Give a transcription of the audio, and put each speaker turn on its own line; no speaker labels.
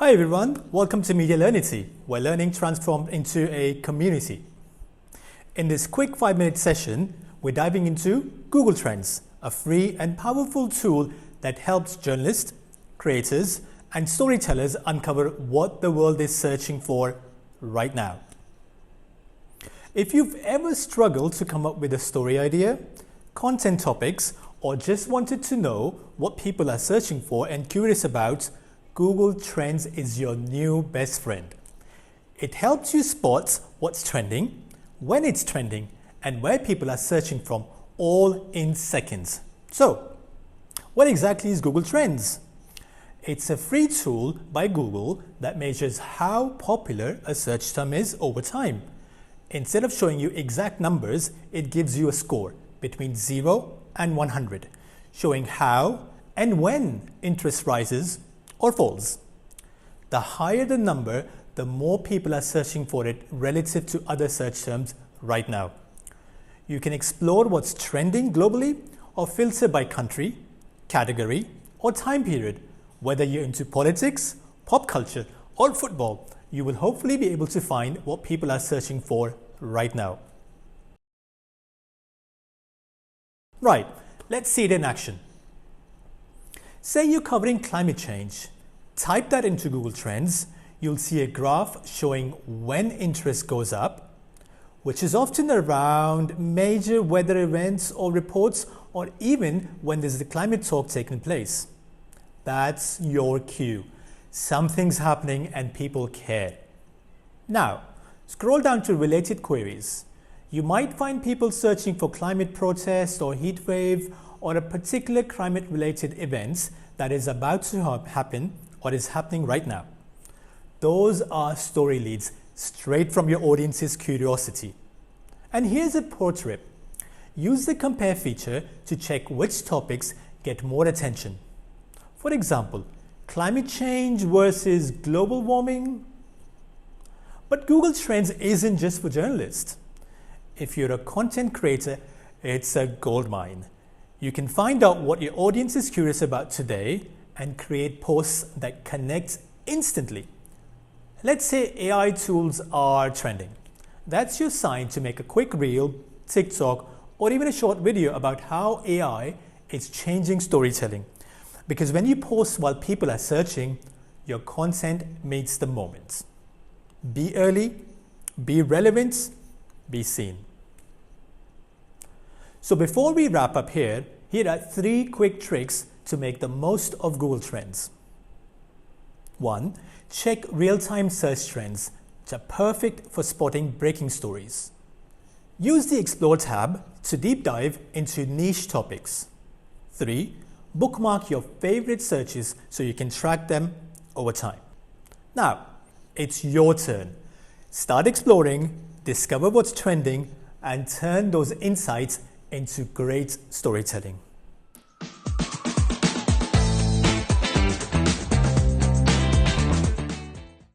Hi everyone, welcome to Learnity, where learning transformed into a community. In this quick 5-minute session, we're diving into Google Trends, a free and powerful tool that helps journalists, creators, and storytellers uncover what the world is searching for right now. If you've ever struggled to come up with a story idea, content topics, or just wanted to know what people are searching for and curious about, Google Trends is your new best friend. It helps you spot what's trending, when it's trending, and where people are searching from, all in seconds. So, what exactly is Google Trends? It's a free tool by Google that measures how popular a search term is over time. Instead of showing you exact numbers, it gives you a score between 0 and 100, showing how and when interest rises or falls. The higher the number, the more people are searching for it relative to other search terms right now. You can explore what's trending globally or filter by country, category, or time period. Whether you're into politics, pop culture, or football, you will hopefully be able to find what people are searching for right now. Right, let's see it in action. Say you're covering climate change. Type that into Google Trends. You'll see a graph showing when interest goes up, which is often around major weather events or reports, or even when there's the climate talk taking place. That's your cue. Something's happening and people care. Now, scroll down to related queries. You might find people searching for climate protest or heat wave or a particular climate-related event that is about to happen or is happening right now. Those are story leads straight from your audience's curiosity. And here's a pro tip. Use the compare feature to check which topics get more attention. For example, climate change versus global warming. But Google Trends isn't just for journalists. If you're a content creator, it's a goldmine. You can find out what your audience is curious about today and create posts that connect instantly. Let's say AI tools are trending. That's your sign to make a quick reel, TikTok, or even a short video about how AI is changing storytelling. Because when you post while people are searching, your content meets the moment. Be early, be relevant, be seen. So before we wrap up here are 3 quick tricks to make the most of Google Trends. 1. Check real-time search trends, which are perfect for spotting breaking stories. Use the Explore tab to deep dive into niche topics. 3. Bookmark your favorite searches so you can track them over time. Now, it's your turn. Start exploring, discover what's trending, and turn those insights into great storytelling.